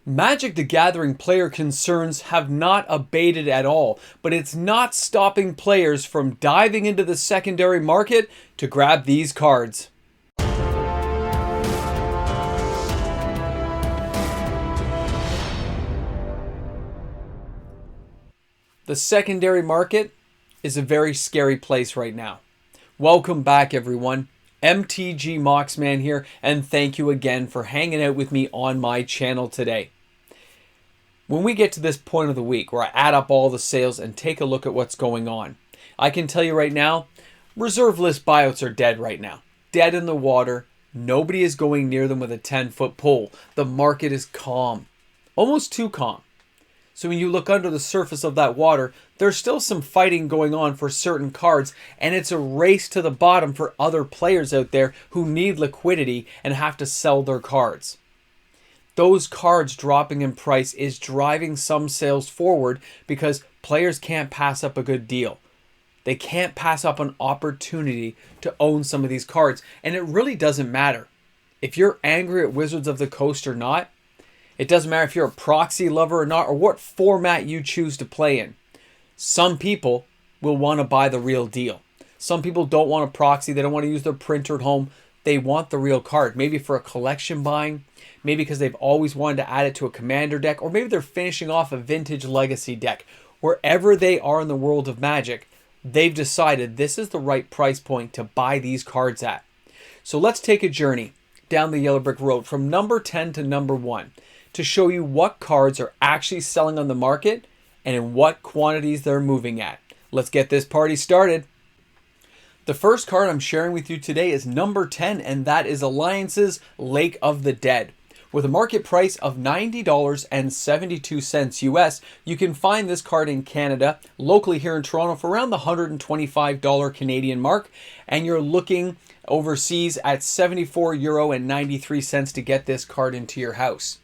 Magic the Gathering player concerns have not abated at all, but it's not stopping players from diving into the secondary market to grab these cards. The secondary market is a very scary place right now. Welcome back, everyone. MTG Moxman here, and thank you again for hanging out with me on my channel today. When we get to this point of the week where I add up all the sales and take a look at what's going on, I can tell you right now, reserve list buyouts are dead right now. Dead in the water. Nobody is going near them with a 10-foot pole. The market is calm. Almost too calm. So when you look under the surface of that water, there's still some fighting going on for certain cards, and it's a race to the bottom for other players out there who need liquidity and have to sell their cards. Those cards dropping in price is driving some sales forward because players can't pass up a good deal. They can't pass up an opportunity to own some of these cards, and it really doesn't matter. If you're angry at Wizards of the Coast or not, it doesn't matter if you're a proxy lover or not, or what format you choose to play in. Some people will want to buy the real deal. Some people don't want a proxy. They don't want to use their printer at home. They want the real card, maybe for a collection buying, maybe because they've always wanted to add it to a commander deck, or maybe they're finishing off a vintage legacy deck. Wherever they are in the world of Magic, they've decided this is the right price point to buy these cards at. So let's take a journey down the yellow brick road from number 10 to number 1 to show you what cards are actually selling on the market and in what quantities they're moving at. Let's get this party started. The first card I'm sharing with you today is number 10, and that is Alliance's Lake of the Dead. With a market price of $90.72 US, you can find this card in Canada, locally here in Toronto, for around the $125 Canadian mark, and you're looking overseas at €74.93 to get this card into your house.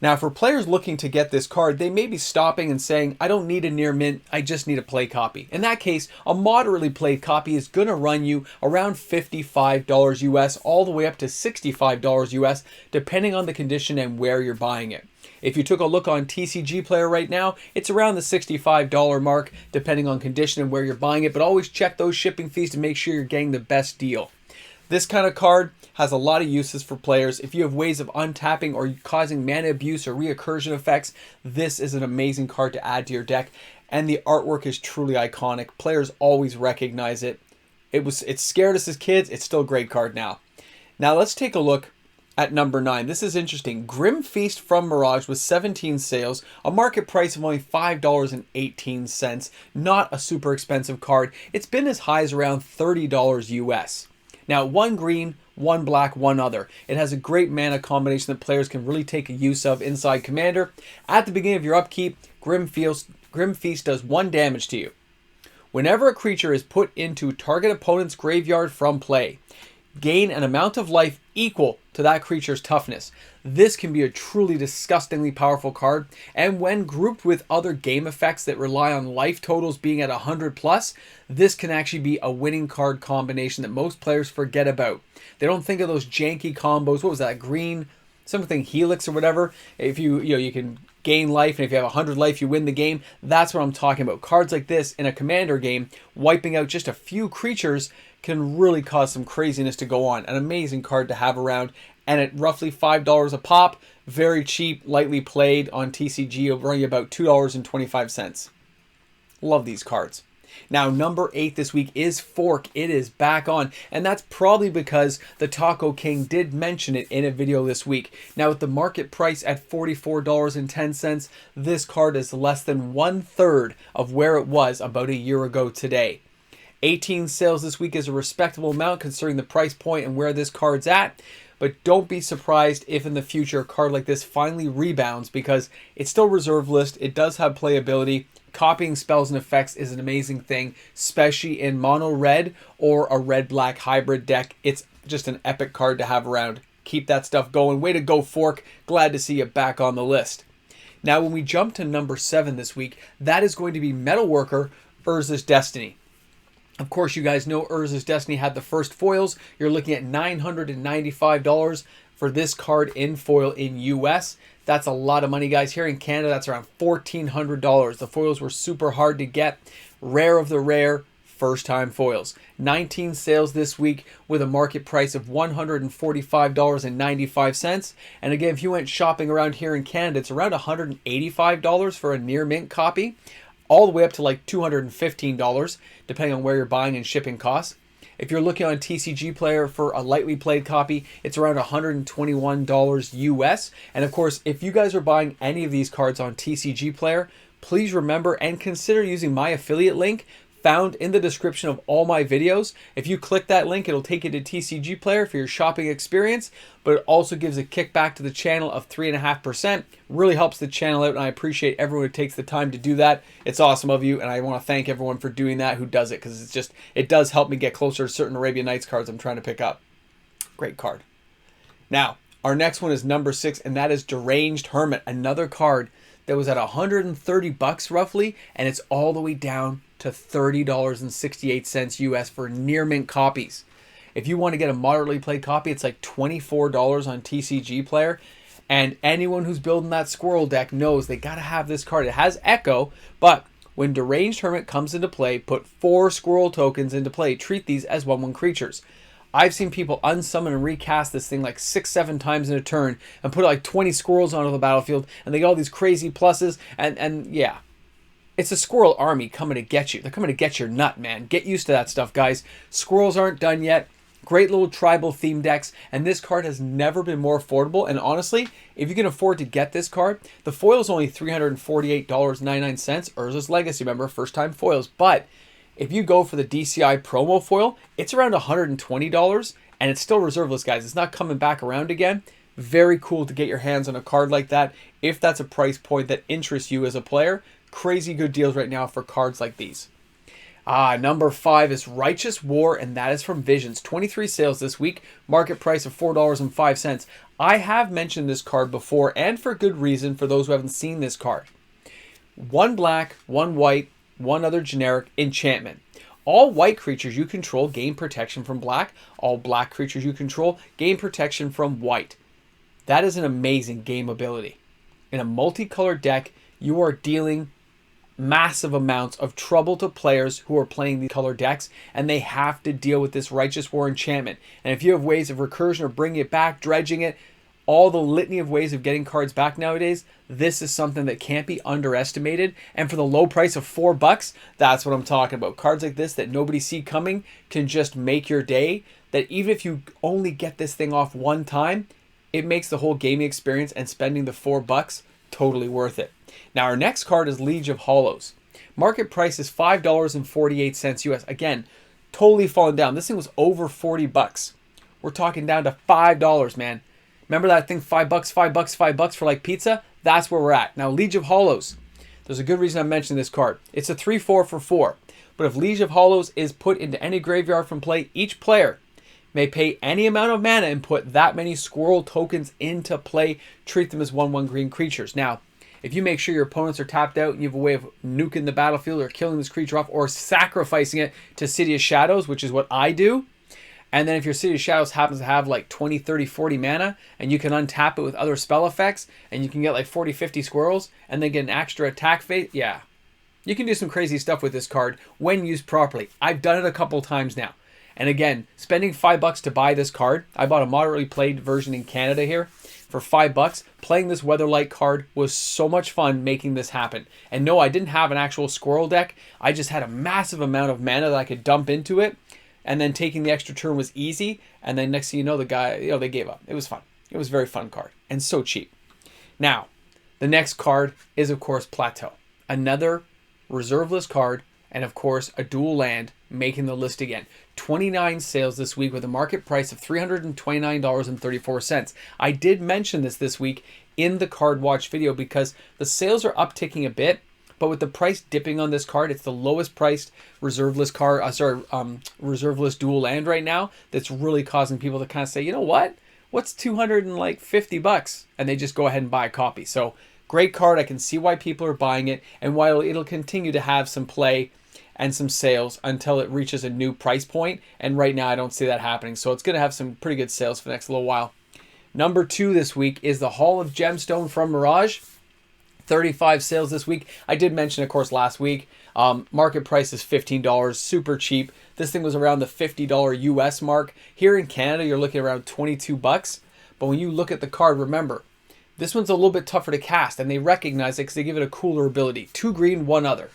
Now, for players looking to get this card, they may be stopping and saying, I don't need a near mint, I just need a play copy. In that case, a moderately played copy is going to run you around $55 US, all the way up to $65 US, depending on the condition and where you're buying it. If you took a look on TCG Player right now, it's around the $65 mark, depending on condition and where you're buying it, but always check those shipping fees to make sure you're getting the best deal. This kind of card has a lot of uses for players. If you have ways of untapping or causing mana abuse or reoccursion effects, this is an amazing card to add to your deck. And the artwork is truly iconic. Players always recognize it. It scared us as kids. It's still a great card now. Now let's take a look at number 9. This is interesting. Grim Feast from Mirage with 17 sales, a market price of only $5.18. Not a super expensive card. It's been as high as around $30 US. Now, 1 green, 1 black, 1 other. It has a great mana combination that players can really take use of inside Commander. At the beginning of your upkeep, Grim Feast does 1 damage to you. Whenever a creature is put into target opponent's graveyard from play, gain an amount of life equal to that creature's toughness. This can be a truly disgustingly powerful card, and when grouped with other game effects that rely on life totals being at 100 plus, this can actually be a winning card combination that most players forget about. They don't think of those janky combos. What was that? Green something helix or whatever. If you can gain life, and if you have 100 life, you win the game. That's what I'm talking about. Cards like this in a commander game, wiping out just a few creatures, can really cause some craziness to go on. An amazing card to have around, and at roughly $5 a pop, very cheap, lightly played on TCG, it'll run you about $2.25. Love these cards. Now, number 8 this week is Fork. It is back on, and that's probably because the Taco King did mention it in a video this week. Now, with the market price at $44.10, this card is less than 1/3 of where it was about a year ago today. 18 sales this week is a respectable amount considering the price point and where this card's at. But don't be surprised if in the future a card like this finally rebounds, because it's still reserve list. It does have playability. Copying spells and effects is an amazing thing, especially in mono red or a red-black hybrid deck. It's just an epic card to have around. Keep that stuff going. Way to go, Fork. Glad to see you back on the list. Now, when we jump to number 7 this week, that is going to be Metalworker Urza's Destiny. Of course, you guys know Urza's Destiny had the first foils. You're looking at $995. for this card in foil in US. That's a lot of money, guys. Here in Canada, that's around $1,400. The foils were super hard to get. Rare of the rare, first time foils. 19 sales this week with a market price of $145.95. And again, if you went shopping around here in Canada, it's around $185 for a near mint copy, all the way up to like $215, depending on where you're buying and shipping costs. If you're looking on TCG Player for a lightly played copy, it's around $121 US. And of course, if you guys are buying any of these cards on TCG Player, please remember and consider using my affiliate link found in the description of all my videos. If you click that link, it'll take you to TCG Player for your shopping experience, but it also gives a kickback to the channel of 3.5%. Really helps the channel out, and I appreciate everyone who takes the time to do that. It's awesome of you, and I want to thank everyone for doing that who does it, because it does help me get closer to certain Arabian Nights cards I'm trying to pick up. Great card. Now, our next one is number 6, and that is Deranged Hermit, another card that was at $130 roughly, and it's all the way down to $30.68 US for near mint copies. If you want to get a moderately played copy, it's like $24 on TCG Player. And anyone who's building that squirrel deck knows they got to have this card. It has Echo, but when Deranged Hermit comes into play, put 4 squirrel tokens into play. Treat these as 1/1 creatures. I've seen people unsummon and recast this thing like 6-7 times in a turn and put like 20 squirrels onto the battlefield, and they get all these crazy pluses, and yeah. It's a squirrel army coming to get you. They're coming to get your nut, man. Get used to that stuff, guys. Squirrels aren't done yet. Great little tribal theme decks, and this card has never been more affordable. And honestly, if you can afford to get this card, the foil is only $348.99. Urza's Legacy, remember, first time foils. But if you go for the DCI promo foil, it's around $120, and it's still reserveless, guys. It's not coming back around again. Very cool to get your hands on a card like that if that's a price point that interests you as a player. Crazy good deals right now for cards like these. Number 5 is Righteous War, and that is from Visions. 23 sales this week, market price of $4.05. I have mentioned this card before, and for good reason for those who haven't seen this card. 1 black, 1 white, 1 other generic enchantment. All white creatures you control gain protection from black. All black creatures you control gain protection from white. That is an amazing game ability. In a multicolored deck, you are dealing massive amounts of trouble to players who are playing these color decks, and they have to deal with this Righteous War enchantment. And if you have ways of recursion or bringing it back, dredging it, all the litany of ways of getting cards back nowadays, this is something that can't be underestimated. And for the low price of $4, that's what I'm talking about. Cards like this that nobody see coming can just make your day. That even if you only get this thing off one time, it makes the whole gaming experience and spending the $4 totally worth it. Now, our next card is Liege of Hollows. Market price is $5.48 US. Again, totally fallen down. This thing was over $40. We're talking down to $5, man. Remember that thing, $5, $5 for like pizza? That's where we're at. Now, Liege of Hollows. There's a good reason I'm mentioning this card. It's a 3/4 for 4. But if Liege of Hollows is put into any graveyard from play, each player may pay any amount of mana and put that many squirrel tokens into play. Treat them as 1/1 green creatures. Now, if you make sure your opponents are tapped out and you have a way of nuking the battlefield or killing this creature off or sacrificing it to City of Shadows, which is what I do, and then if your City of Shadows happens to have like 20, 30, 40 mana, and you can untap it with other spell effects, and you can get like 40, 50 squirrels, and then get an extra attack phase, yeah. You can do some crazy stuff with this card when used properly. I've done it a couple times now. And again, spending $5 to buy this card, I bought a moderately played version in Canada here for $5. Playing this Weatherlight card was so much fun making this happen. And no, I didn't have an actual squirrel deck. I just had a massive amount of mana that I could dump into it. And then taking the extra turn was easy. And then next thing you know, the guy, they gave up. It was fun. It was a very fun card and so cheap. Now, the next card is, of course, Plateau. Another reserveless card, and of course, a dual land making the list again. 29 sales this week with a market price of $329.34. I did mention this week in the Card Watch video because the sales are upticking a bit, but with the price dipping on this card, it's the lowest priced reserveless card, reserveless dual land right now. That's really causing people to kind of say, you know what? What's $250? And they just go ahead and buy a copy. So great card. I can see why people are buying it, and while it'll continue to have some play and some sales until it reaches a new price point. And right now I don't see that happening. So it's going to have some pretty good sales for the next little while. Number 2 this week is the Hall of Gemstone from Mirage. 35 sales this week. I did mention, of course, last week. Market price is $15, super cheap. This thing was around the $50 US mark. Here in Canada, you're looking around 22 bucks. But when you look at the card, remember, this one's a little bit tougher to cast, and they recognize it because they give it a cooler ability. 2 green, 1 other.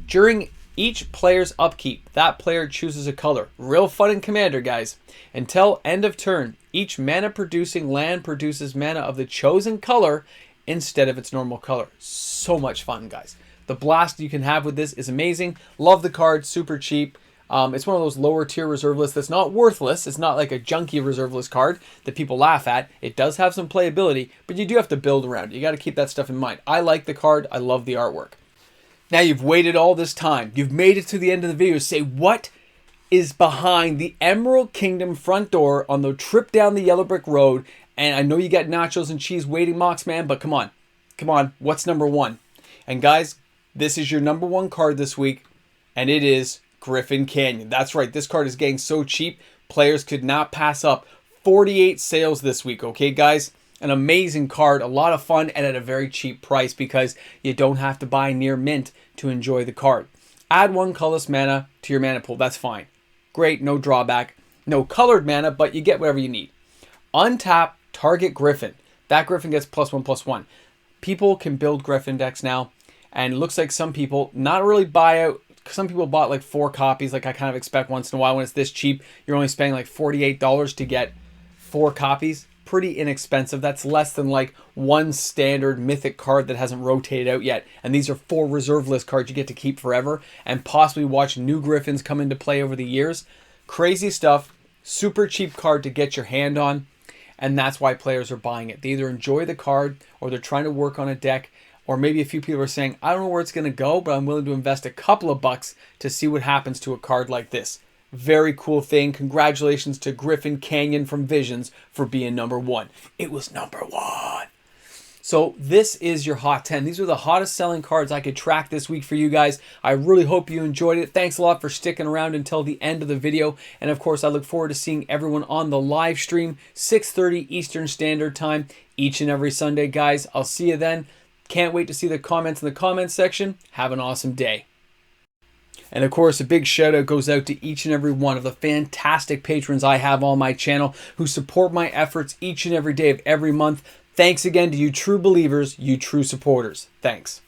During each player's upkeep, that player chooses a color. Real fun in Commander, guys. Until end of turn, each mana-producing land produces mana of the chosen color instead of its normal color. So much fun, guys. The blast you can have with this is amazing. Love the card, super cheap. It's one of those lower tier reserve lists that's not worthless. It's not like a junky reserve list card that people laugh at. It does have some playability, but you do have to build around it. You got to keep that stuff in mind. I like the card. I love the artwork. Now you've waited all this time. You've made it to the end of the video. Say, what is behind the Emerald Kingdom front door on the trip down the yellow brick road? And I know you got nachos and cheese waiting, Moxman, but come on. Come on. What's number 1? And guys, this is your number 1 card this week, and it is Griffin Canyon. That's right. This card is getting so cheap, players could not pass up 48 sales this week. Okay, guys? An amazing card, a lot of fun, and at a very cheap price because you don't have to buy near mint to enjoy the card. Add 1 colorless mana to your mana pool. That's fine. Great, no drawback. No colored mana, but you get whatever you need. Untap, target Griffin. That Griffin gets +1/+1. People can build Griffin decks now, and it looks like some people not really buy out. Some people bought like 4 copies, like I kind of expect once in a while. When it's this cheap, you're only spending like $48 to get 4 copies. Pretty inexpensive. That's less than like 1 standard mythic card that hasn't rotated out yet. And these are 4 reserve list cards you get to keep forever and possibly watch new Griffins come into play over the years. Crazy stuff. Super cheap card to get your hand on. And that's why players are buying it. They either enjoy the card or they're trying to work on a deck. Or maybe a few people are saying, I don't know where it's going to go, but I'm willing to invest a couple of bucks to see what happens to a card like this. Very cool thing. Congratulations to Griffin Canyon from Visions for being number 1. It was number 1. So this is your hot 10. These are the hottest selling cards I could track this week for you guys. I really hope you enjoyed it. Thanks a lot for sticking around until the end of the video. And of course, I look forward to seeing everyone on the live stream, 6:30 Eastern Standard Time, each and every Sunday, guys. I'll see you then. Can't wait to see the comments in the comments section. Have an awesome day. And of course, a big shout out goes out to each and every one of the fantastic patrons I have on my channel who support my efforts each and every day of every month. Thanks again to you true believers, you true supporters. Thanks.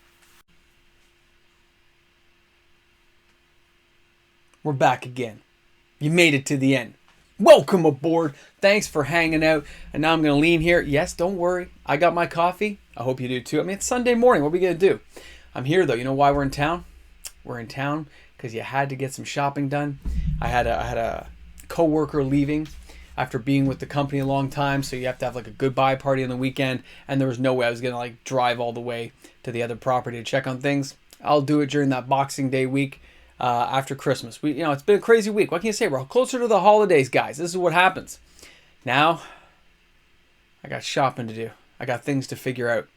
We're back again. You made it to the end. Welcome aboard. Thanks for hanging out. And now I'm going to lean here. Yes, don't worry. I got my coffee. I hope you do too. I mean, it's Sunday morning. What are we going to do? I'm here though. You know why we're in town? We're in town because you had to get some shopping done. I had a coworker leaving after being with the company a long time, so you have to have like a goodbye party on the weekend, and there was no way I was gonna like drive all the way to the other property to check on things. I'll do it during that Boxing Day week after Christmas. It's been a crazy week. What can you say? We're closer to the holidays, guys. This is what happens. Now, I got shopping to do. I got things to figure out,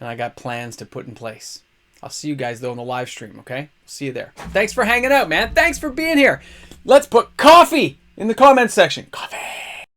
and I got plans to put in place. I'll see you guys, though, in the live stream, okay? See you there. Thanks for hanging out, man. Thanks for being here. Let's put coffee in the comments section. Coffee.